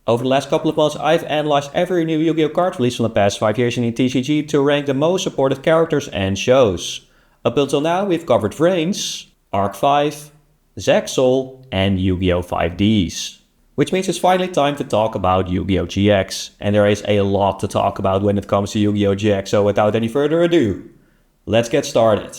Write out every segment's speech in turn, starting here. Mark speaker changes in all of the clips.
Speaker 1: Over the last couple of months, I've analyzed every new Yu-Gi-Oh card released from the past 5 years in TCG to rank the most supported characters and shows. Up until now, we've covered Vrains, Arc 5, Zexal, and Yu-Gi-Oh 5Ds. Which means it's finally time to talk about Yu-Gi-Oh GX, and there is a lot to talk about when it comes to Yu-Gi-Oh GX, so without any further ado, let's get started.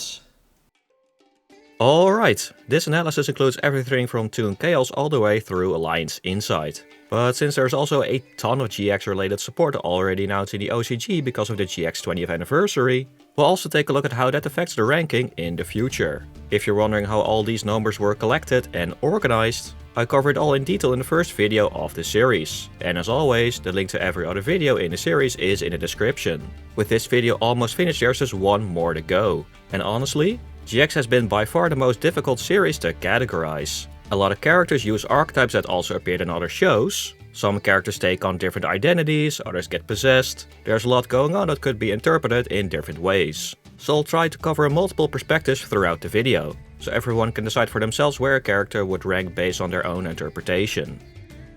Speaker 2: Alright, this analysis includes everything from Toon Chaos all the way through Alliance Insight. But since there's also a ton of GX related support already announced in the OCG because of the GX 20th anniversary, we'll also take a look at how that affects the ranking in the future. If you're wondering how all these numbers were collected and organized, I cover it all in detail in the first video of the series. And as always, the link to every other video in the series is in the description. With this video almost finished, there's just one more to go. And honestly, GX has been by far the most difficult series to categorize. A lot of characters use archetypes that also appeared in other shows. Some characters take on different identities, others get possessed. There's a lot going on that could be interpreted in different ways. So I'll try to cover multiple perspectives throughout the video, so everyone can decide for themselves where a character would rank based on their own interpretation.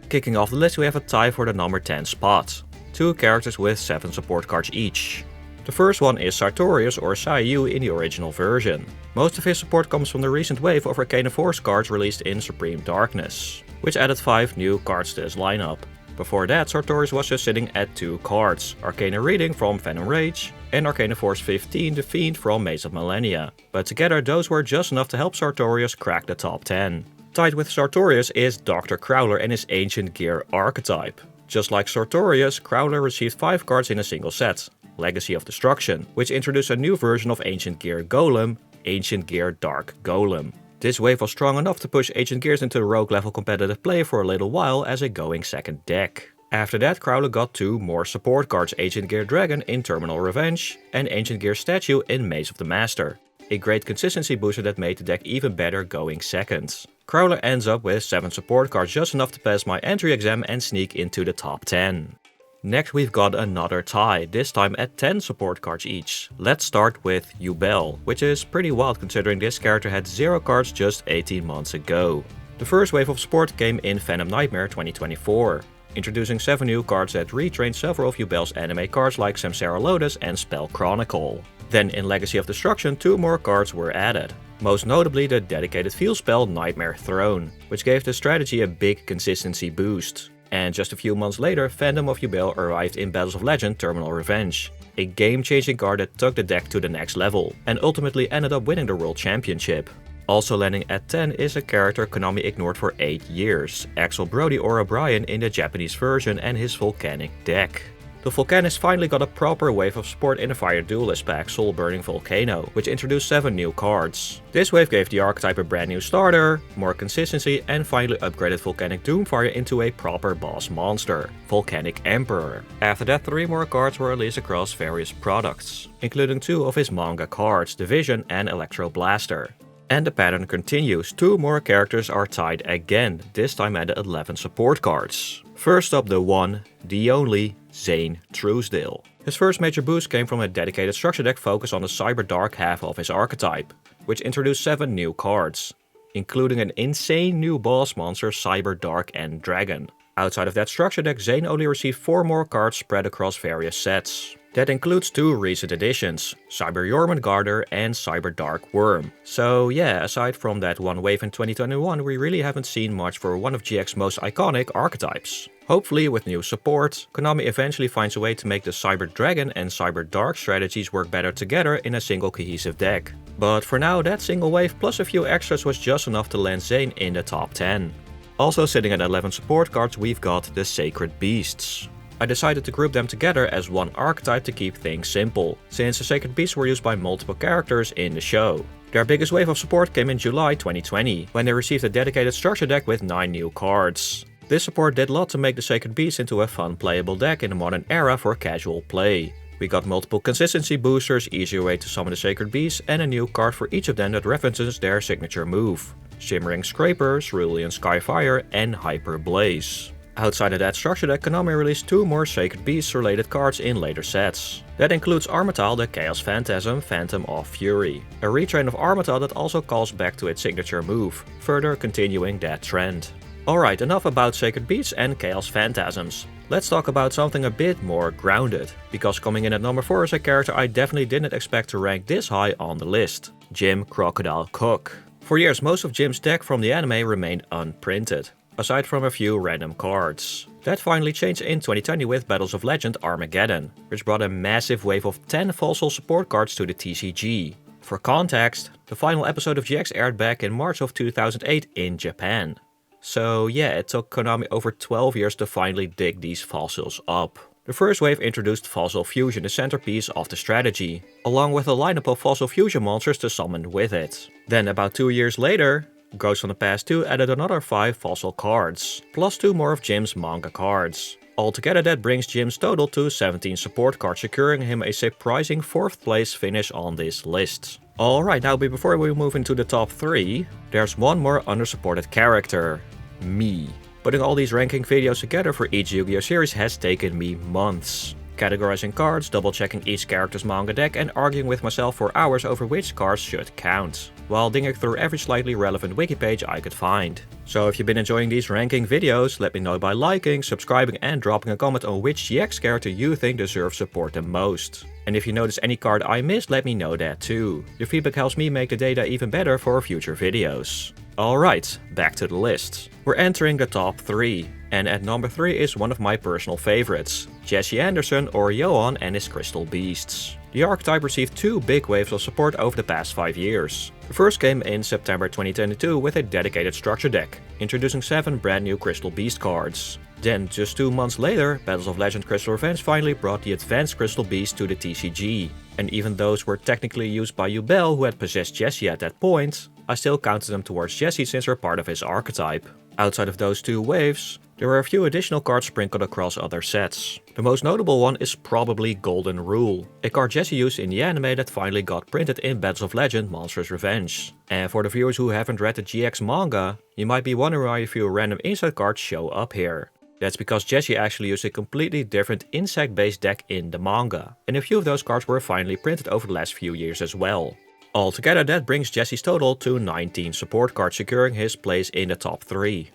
Speaker 2: Kicking off the list, we have a tie for the number 10 spot. 2 characters with 7 support cards each. The first one is Sartorius or Saiyu in the original version. Most of his support comes from the recent wave of Arcana Force cards released in Supreme Darkness, which added 5 new cards to his lineup. Before that, Sartorius was just sitting at 2 cards, Arcana Reading from Venom Rage and Arcana Force 15 the Fiend from Maze of Millennia. But together those were just enough to help Sartorius crack the top 10. Tied with Sartorius is Dr. Crowler and his Ancient Gear archetype. Just like Sartorius, Crowler received 5 cards in a single set. Legacy of Destruction, which introduced a new version of Ancient Gear Golem, Ancient Gear Dark Golem. This wave was strong enough to push Ancient Gears into rogue level competitive play for a little while as a going second deck. After that, Crowler got 2 more support cards, Ancient Gear Dragon in Terminal Revenge and Ancient Gear Statue in Maze of the Master. A great consistency booster that made the deck even better going second. Crowler ends up with 7 support cards, just enough to pass my entry exam and sneak into the top 10. Next we've got another tie, this time at 10 support cards each. Let's start with Yubel, which is pretty wild considering this character had 0 cards just 18 months ago. The first wave of support came in Phantom Nightmare 2024, introducing 7 new cards that retrained several of Yubel's anime cards like Samsara Lotus and Spell Chronicle. Then in Legacy of Destruction 2 more cards were added, most notably the dedicated field spell Nightmare Throne, which gave the strategy a big consistency boost. And just a few months later, Phantom of Yubel arrived in Battles of Legend Terminal Revenge, a game-changing card that took the deck to the next level, and ultimately ended up winning the World Championship. Also landing at 10 is a character Konami ignored for 8 years, Axel Brody or O'Brien in the Japanese version and his Volcanic deck. The Volcanist finally got a proper wave of support in the Fire Duelist pack Soul Burning Volcano, which introduced 7 new cards. This wave gave the archetype a brand new starter, more consistency, and finally upgraded Volcanic Doomfire into a proper boss monster, Volcanic Emperor. After that, 3 more cards were released across various products, including 2 of his manga cards, Division and Electro Blaster. And the pattern continues, 2 more characters are tied again, this time at 11 support cards. First up, the one, the only, Zane Truesdale. His first major boost came from a dedicated structure deck focused on the Cyber Dark half of his archetype, which introduced 7 new cards, including an insane new boss monster Cyber Dark End Dragon. Outside of that structure deck, Zane only received 4 more cards spread across various sets. That includes 2 recent additions, Cyber Jormungandr and Cyber Dark Worm. So yeah, aside from that one wave in 2021, we really haven't seen much for one of GX's most iconic archetypes. Hopefully with new support, Konami eventually finds a way to make the Cyber Dragon and Cyber Dark strategies work better together in a single cohesive deck. But for now, that single wave plus a few extras was just enough to land Zane in the top 10. Also sitting at 11 support cards, we've got the Sacred Beasts. I decided to group them together as one archetype to keep things simple, since the Sacred Beasts were used by multiple characters in the show. Their biggest wave of support came in July 2020, when they received a dedicated structure deck with 9 new cards. This support did a lot to make the Sacred Beasts into a fun playable deck in the modern era for casual play. We got multiple consistency boosters, easier way to summon the Sacred Beasts, and a new card for each of them that references their signature move. Shimmering Scraper, Cerulean Skyfire, and Hyper Blaze. Outside of that structure deck, Konami released 2 more Sacred Beasts related cards in later sets. That includes Armatal the Chaos Phantasm, Phantom of Fury, a retrain of Armatal that also calls back to its signature move, further continuing that trend. Alright, enough about Sacred Beasts and Chaos Phantasms. Let's talk about something a bit more grounded, because coming in at number 4 is a character I definitely didn't expect to rank this high on the list, Jim Crocodile Cook. For years, most of Jim's deck from the anime remained unprinted, aside from a few random cards. That finally changed in 2020 with Battles of Legend Armageddon, which brought a massive wave of 10 fossil support cards to the TCG. For context, the final episode of GX aired back in March of 2008 in Japan. So yeah, it took Konami over 12 years to finally dig these fossils up. The first wave introduced Fossil Fusion, the centerpiece of the strategy, along with a lineup of Fossil Fusion monsters to summon with it. Then about 2 years later, Ghosts from the Past 2 added another 5 fossil cards, plus 2 more of Jim's manga cards. Altogether that brings Jim's total to 17 support cards, securing him a surprising 4th place finish on this list. Alright, now before we move into the top 3, there's one more undersupported character. Me. Putting all these ranking videos together for each Yu-Gi-Oh series has taken me months. Categorizing cards, double checking each character's manga deck and arguing with myself for hours over which cards should count, while digging through every slightly relevant wiki page I could find. So if you've been enjoying these ranking videos, let me know by liking, subscribing and dropping a comment on which GX character you think deserves support the most. And if you notice any card I missed, let me know that too. Your feedback helps me make the data even better for future videos. Alright, back to the list. We're entering the top 3, and at number 3 is one of my personal favorites, Jesse Anderson or Johan and his Crystal Beasts. The archetype received 2 big waves of support over the past 5 years. The first came in September 2022 with a dedicated structure deck, introducing 7 brand new Crystal Beast cards. Then, just 2 months later, Battles of Legend Crystal Revenge finally brought the advanced Crystal Beast to the TCG. And even those were technically used by Yubel, who had possessed Jesse at that point, I still counted them towards Jesse since they're part of his archetype. Outside of those 2 waves, there were a few additional cards sprinkled across other sets. The most notable one is probably Golden Rule, a card Jesse used in the anime that finally got printed in Battles of Legend Monstrous Revenge. And for the viewers who haven't read the GX manga, you might be wondering why a few random inside cards show up here. That's because Jesse actually used a completely different insect-based deck in the manga, and a few of those cards were finally printed over the last few years as well. Altogether that brings Jesse's total to 19 support cards, securing his place in the top 3.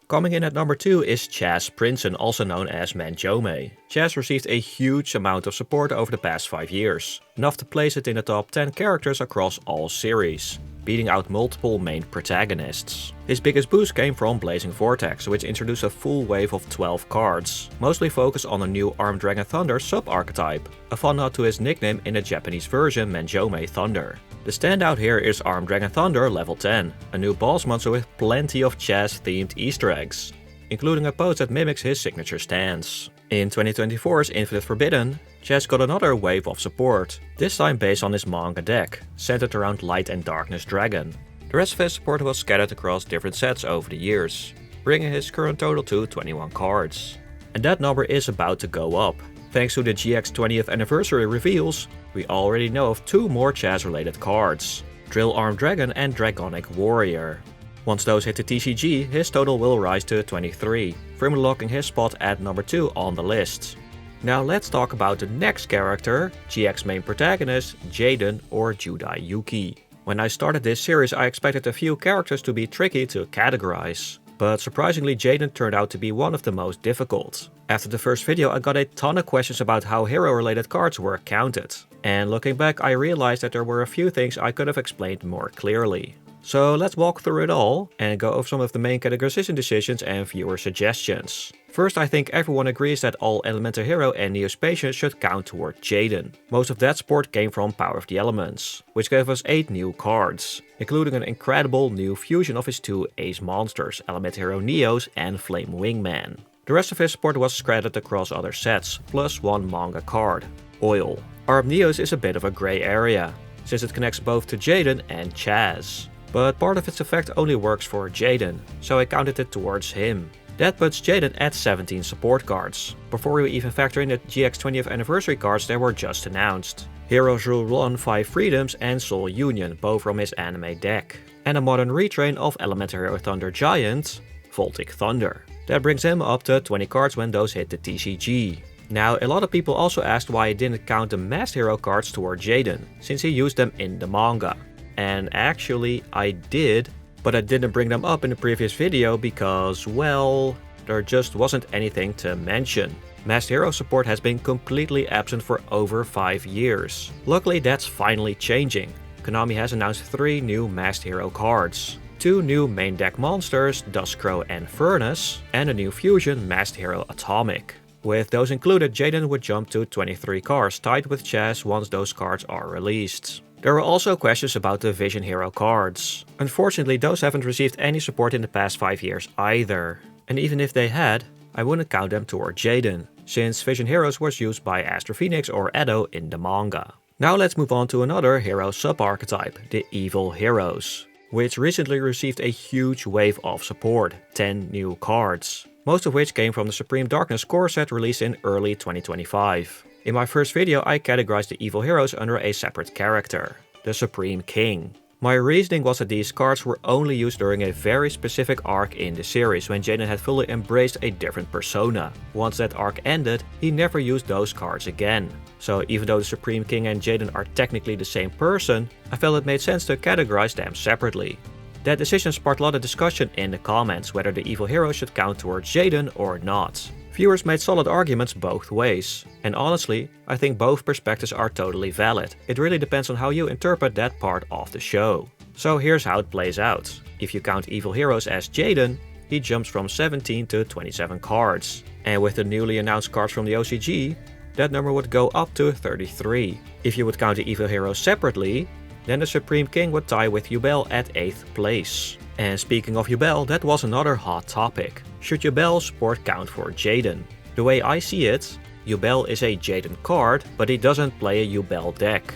Speaker 2: Coming in at number 2 is Chaz Princeton, also known as Manjome. Chaz received a huge amount of support over the past 5 years, enough to place it in the top 10 characters across all series, beating out multiple main protagonists. His biggest boost came from Blazing Vortex, which introduced a full wave of 12 cards, mostly focused on a new Armed Dragon Thunder sub-archetype, a fun nod to his nickname in the Japanese version Manjome Thunder. The standout here is Armed Dragon Thunder level 10, a new boss monster with plenty of Chaz-themed Easter eggs, including a pose that mimics his signature stance. In 2024's Infinite Forbidden, Chaz got another wave of support, this time based on his manga deck, centered around Light and Darkness Dragon. The rest of his support was scattered across different sets over the years, bringing his current total to 21 cards. And that number is about to go up. Thanks to the GX 20th anniversary reveals, we already know of 2 more Chaz-related cards, Drill Armed Dragon and Dragonic Warrior. Once those hit the TCG, his total will rise to 23, firmly locking his spot at number 2 on the list. Now let's talk about the next character, GX main protagonist, Jaden or Judai Yuki. When I started this series I expected a few characters to be tricky to categorize, but surprisingly Jaden turned out to be one of the most difficult. After the first video I got a ton of questions about how hero related cards were counted, and looking back I realized that there were a few things I could have explained more clearly. So let's walk through it all and go over some of the main categorization decisions and viewer suggestions. First, I think everyone agrees that all Elemental Hero and Neospatian should count toward Jaden. Most of that support came from Power of the Elements, which gave us 8 new cards, including an incredible new fusion of his 2 ace monsters, Elemental Hero Neos and Flame Wingman. The rest of his support was scattered across other sets, plus 1 manga card, Oil. Arb Neos is a bit of a grey area, since it connects both to Jaden and Chaz. But part of its effect only works for Jaden, so I counted it towards him. That puts Jaden at 17 support cards, before we even factor in the GX 20th anniversary cards that were just announced. Heroes Rule 1 5 Freedoms and Soul Union, both from his anime deck. And a modern retrain of Elemental Hero Thunder Giant, Voltic Thunder. That brings him up to 20 cards when those hit the TCG. Now, a lot of people also asked why I didn't count the Masked Hero cards toward Jaden, since he used them in the manga. And actually, I did, but I didn't bring them up in the previous video because, well, there just wasn't anything to mention. Masked Hero support has been completely absent for over 5 years. Luckily that's finally changing. Konami has announced 3 new Masked Hero cards. 2 new main deck monsters, Dustcrow and Furnace, and a new fusion, Masked Hero Atomic. With those included, Jaden would jump to 23 cards tied with Chaz once those cards are released. There were also questions about the Vision Hero cards. Unfortunately, those haven't received any support in the past 5 years either. And even if they had, I wouldn't count them toward Jaden, since Vision Heroes was used by Astro Phoenix or Edo in the manga. Now let's move on to another hero sub-archetype, the Evil Heroes, which recently received a huge wave of support, 10 new cards, most of which came from the Supreme Darkness core set released in early 2025. In my first video I categorized the Evil Heroes under a separate character, the Supreme King. My reasoning was that these cards were only used during a very specific arc in the series when Jaden had fully embraced a different persona. Once that arc ended, he never used those cards again. So even though the Supreme King and Jaden are technically the same person, I felt it made sense to categorize them separately. That decision sparked a lot of discussion in the comments whether the Evil Hero should count towards Jaden or not. Viewers made solid arguments both ways, and honestly, I think both perspectives are totally valid. It really depends on how you interpret that part of the show. So here's how it plays out. If you count Evil Heroes as Jaden, he jumps from 17 to 27 cards. And with the newly announced cards from the OCG, that number would go up to 33. If you would count the Evil Heroes separately, then the Supreme King would tie with Yubel at 8th place. And speaking of Yubel, that was another hot topic. Should Yubel's support count for Jaden? The way I see it, Yubel is a Jaden card, but he doesn't play a Yubel deck.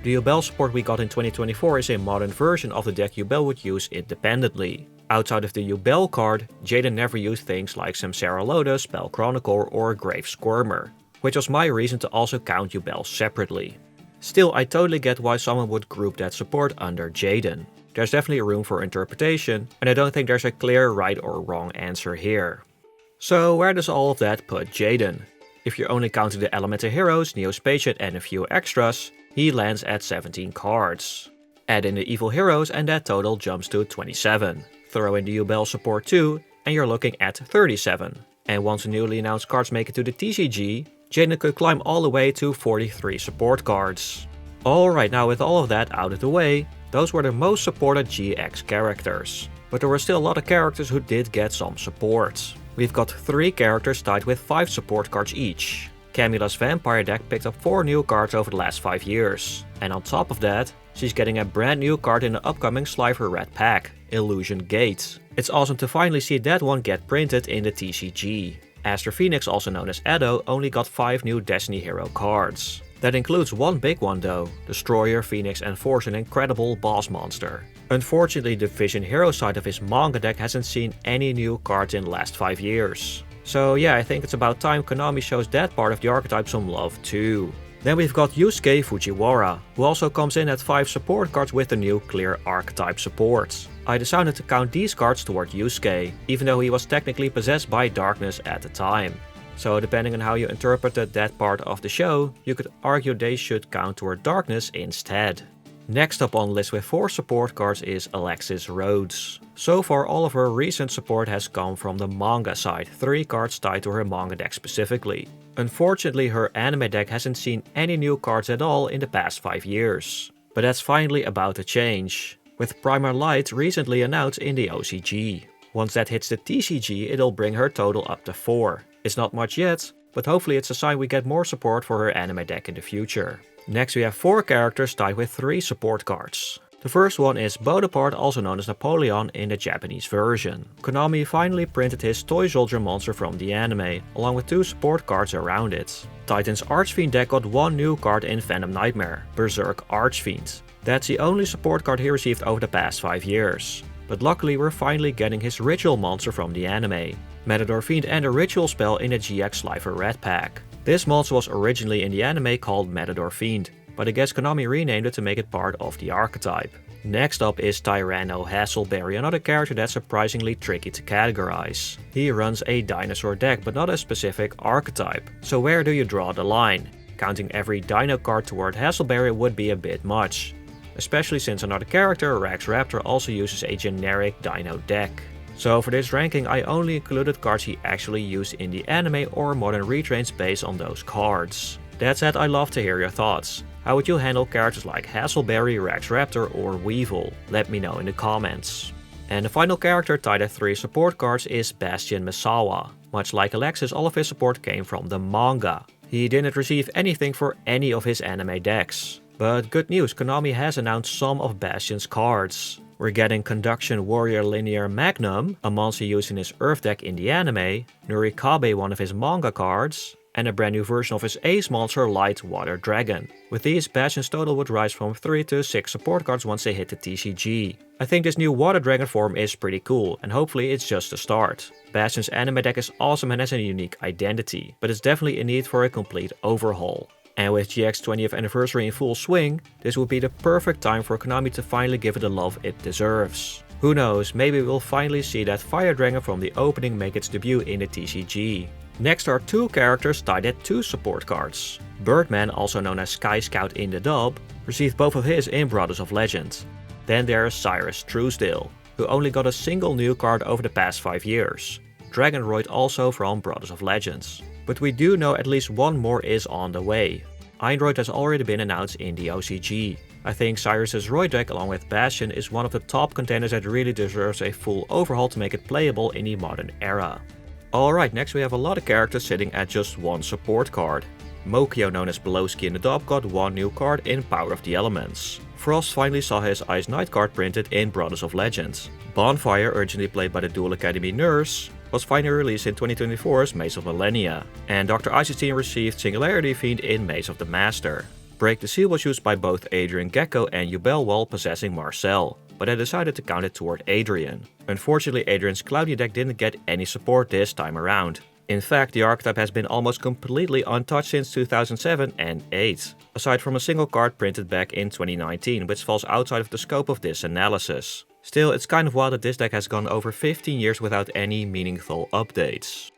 Speaker 2: The Yubel support we got in 2024 is a modern version of the deck Yubel would use independently. Outside of the Yubel card, Jaden never used things like Samsara Lotus, Spell Chronicle or Grave Squirmer, which was my reason to also count Yubel separately. Still, I totally get why someone would group that support under Jaden. There's definitely room for interpretation, and I don't think there's a clear right or wrong answer here. So where does all of that put Jaden? If you're only counting the Elemental Heroes, Neospatiate and a few extras, he lands at 17 cards. Add in the Evil Heroes and that total jumps to 27. Throw in the Yubel support too, and you're looking at 37. And once the newly announced cards make it to the TCG, Jaden could climb all the way to 43 support cards. Alright, now with all of that out of the way, those were the most supported GX characters. But there were still a lot of characters who did get some support. We've got 3 characters tied with 5 support cards each. Camula's Vampire deck picked up 4 new cards over the last 5 years. And on top of that, she's getting a brand new card in the upcoming Slifer Red pack, Illusion Gate. It's awesome to finally see that one get printed in the TCG. Astro Phoenix, also known as Edo, only got 5 new Destiny Hero cards. That includes one big one though, Destroyer, Phoenix and Force, an incredible boss monster. Unfortunately, the Vision Hero side of his manga deck hasn't seen any new cards in the last 5 years. So yeah, I think it's about time Konami shows that part of the archetype some love too. Then we've got Yusuke Fujiwara, who also comes in at 5 support cards with the new clear archetype support. I decided to count these cards toward Yusuke, even though he was technically possessed by darkness at the time. So depending on how you interpreted that part of the show, you could argue they should count toward darkness instead. Next up on the list with 4 support cards is Alexis Rhodes. So far all of her recent support has come from the manga side, 3 cards tied to her manga deck specifically. Unfortunately, her anime deck hasn't seen any new cards at all in the past 5 years. But that's finally about to change, with Primal Light recently announced in the OCG. Once that hits the TCG, it'll bring her total up to 4. It's not much yet, but hopefully it's a sign we get more support for her anime deck in the future. Next we have 4 characters tied with 3 support cards. The first one is Bonaparte, also known as Napoleon in the Japanese version. Konami finally printed his toy soldier monster from the anime, along with 2 support cards around it. Titan's Archfiend deck got 1 new card in Venom Nightmare, Berserk Archfiend. That's the only support card he received over the past 5 years. But luckily we're finally getting his ritual monster from the anime, Matador Fiend, and a ritual spell in a GX Slifer Red pack. This monster was originally in the anime called Matador Fiend, but I guess Konami renamed it to make it part of the archetype. Next up is Tyranno Hasselberry, another character that's surprisingly tricky to categorize. He runs a dinosaur deck but not a specific archetype, so where do you draw the line? Counting every dino card toward Hasselberry would be a bit much. especially since another character, Rex Raptor, also uses a generic Dino deck. So for this ranking I only included cards he actually used in the anime or modern retrains based on those cards. That said, I'd love to hear your thoughts. How would you handle characters like Hassleberry, Rex Raptor or Weevil? Let me know in the comments. And the final character tied at 3 support cards is Bastion Misawa. Much like Alexis, all of his support came from the manga. He didn't receive anything for any of his anime decks. But good news, Konami has announced some of Bastion's cards. We're getting Conduction Warrior Linear Magnum, a monster used in his Earth deck in the anime, Nurikabe, one of his manga cards, and a brand new version of his ace monster Light Water Dragon. With these, Bastion's total would rise from 3 to 6 support cards once they hit the TCG. I think this new Water Dragon form is pretty cool, and hopefully it's just a start. Bastion's anime deck is awesome and has a unique identity, but it's definitely in need for a complete overhaul. And with GX 20th anniversary in full swing, this would be the perfect time for Konami to finally give it the love it deserves. Who knows, maybe we'll finally see that Fire Dragon from the opening make its debut in the TCG. Next are 2 characters tied at 2 support cards. Birdman, also known as Sky Scout in the dub, received both of his in Brothers of Legend. Then there is Cyrus Truesdale, who only got a single new card over the past 5 years. Dragonroid also from Brothers of Legends. But we do know at least one more is on the way. Eindroid has already been announced in the OCG. I think Cyrus's Roid deck along with Bastion is one of the top contenders that really deserves a full overhaul to make it playable in the modern era. Alright, next we have a lot of characters sitting at just 1 support card. Mokio, known as Belowski in the dub, got 1 new card in Power of the Elements. Frost finally saw his Ice Knight card printed in Brothers of Legends. Bonfire, originally played by the Duel Academy Nurse, was finally released in 2024's Maze of Millennia, and Dr. Ice-T received Singularity Fiend in Maze of the Master. Break the Seal was used by both Adrian Gecko and Yubel while possessing Marcel, but I decided to count it toward Adrian. Unfortunately, Adrian's Cloudy deck didn't get any support this time around. In fact, the archetype has been almost completely untouched since 2007 and 8, aside from a single card printed back in 2019, which falls outside of the scope of this analysis. Still, it's kind of wild that this deck has gone over 15 years without any meaningful updates.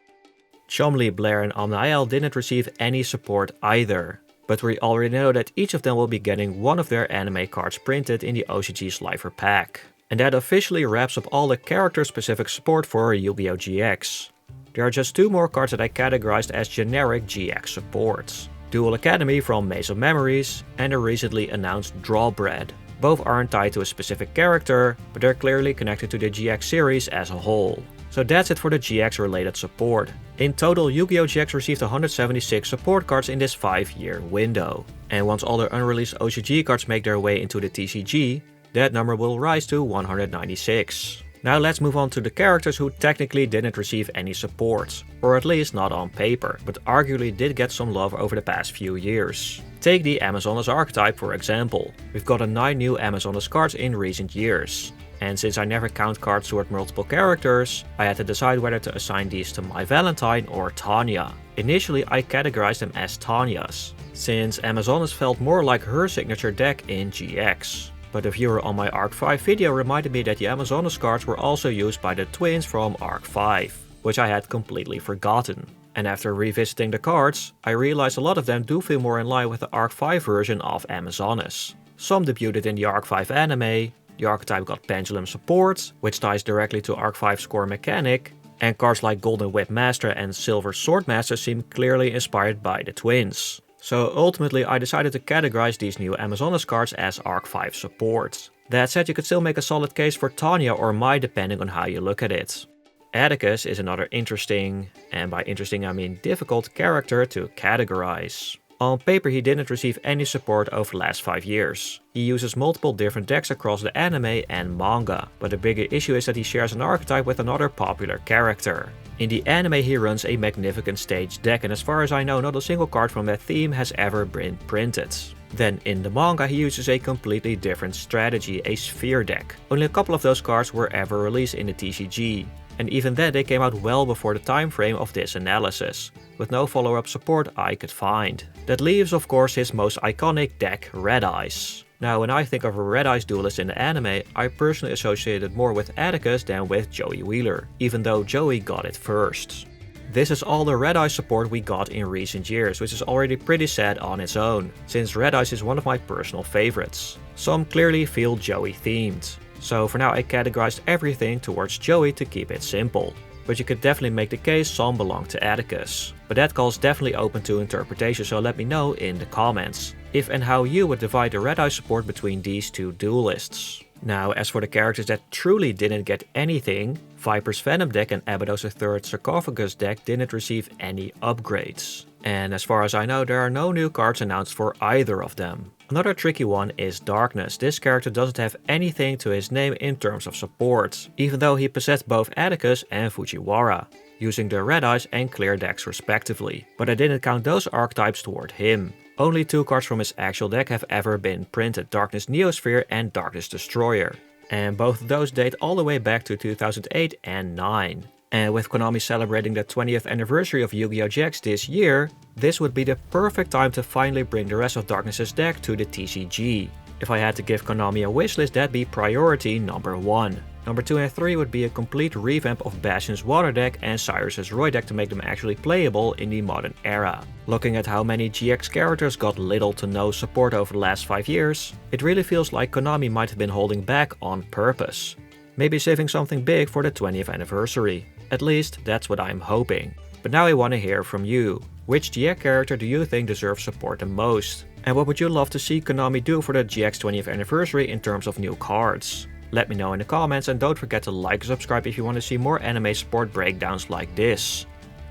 Speaker 2: Chumley, Blair and Amnael didn't receive any support either, but we already know that each of them will be getting one of their anime cards printed in the OCG Slifer pack. And that officially wraps up all the character-specific support for Yu-Gi-Oh! GX. There are just 2 more cards that I categorized as generic GX supports. Duel Academy from Maze of Memories and the recently announced Drawbread. Both aren't tied to a specific character, but they're clearly connected to the GX series as a whole. So that's it for the GX related support. In total, Yu-Gi-Oh! GX received 176 support cards in this 5-year window. And once all the unreleased OCG cards make their way into the TCG, that number will rise to 196. Now let's move on to the characters who technically didn't receive any support, or at least not on paper, but arguably did get some love over the past few years. Take the Amazonas archetype for example. We've gotten 9 new Amazonas cards in recent years. And since I never count cards toward multiple characters, I had to decide whether to assign these to My Valentine or Tanya. Initially I categorized them as Tanya's, since Amazonas felt more like her signature deck in GX. But a viewer on my Arc 5 video reminded me that the Amazonas cards were also used by the twins from Arc 5, which I had completely forgotten. And after revisiting the cards, I realized a lot of them do feel more in line with the Arc 5 version of Amazonas. Some debuted in the Arc 5 anime, the archetype got Pendulum support, which ties directly to Arc 5's core mechanic, and cards like Golden Whip Master and Silver Sword Master seem clearly inspired by the twins. So ultimately I decided to categorize these new Amazonas cards as Arc 5 support. That said, you could still make a solid case for Tanya or Mai depending on how you look at it. Atticus is another interesting, and by interesting I mean difficult, character to categorize. On paper he didn't receive any support over the last 5 years. He uses multiple different decks across the anime and manga, but the bigger issue is that he shares an archetype with another popular character. In the anime he runs a Magnificent Stage deck, and as far as I know not a single card from that theme has ever been printed. Then in the manga he uses a completely different strategy, a Sphere deck. Only a couple of those cards were ever released in the TCG. And even then they came out well before the time frame of this analysis, with no follow-up support I could find. That leaves of course his most iconic deck, Red Eyes. Now when I think of a Red Eyes duelist in the anime, I personally associate it more with Atticus than with Joey Wheeler, even though Joey got it first. This is all the Red Eyes support we got in recent years, which is already pretty sad on its own, since Red Eyes is one of my personal favorites. Some clearly feel Joey themed. So for now I categorized everything towards Joey to keep it simple. But you could definitely make the case some belong to Atticus. But that call is definitely open to interpretation, so let me know in the comments if and how you would divide the Red Eye support between these two duelists. Now, as for the characters that truly didn't get anything, Viper's Venom deck and Abydos III's Sarcophagus deck didn't receive any upgrades. And as far as I know, there are no new cards announced for either of them. Another tricky one is Darkness. This character doesn't have anything to his name in terms of support, even though he possessed both Atticus and Fujiwara, using the Red Eyes and Clear decks respectively. But I didn't count those archetypes toward him. Only 2 cards from his actual deck have ever been printed, Darkness Neosphere and Darkness Destroyer. And both of those date all the way back to 2008 and 9. And with Konami celebrating the 20th anniversary of Yu-Gi-Oh! GX this year, this would be the perfect time to finally bring the rest of Darkness's deck to the TCG. If I had to give Konami a wishlist, that'd be priority number 1. Number 2 and 3 would be a complete revamp of Bastion's Water deck and Cyrus's Roy deck to make them actually playable in the modern era. Looking at how many GX characters got little to no support over the last 5 years, it really feels like Konami might have been holding back on purpose. Maybe saving something big for the 20th anniversary. At least, that's what I'm hoping. But now I want to hear from you. Which GX character do you think deserves support the most? And what would you love to see Konami do for the GX 20th anniversary in terms of new cards? Let me know in the comments, and don't forget to like and subscribe if you want to see more anime support breakdowns like this.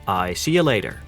Speaker 2: I see you later.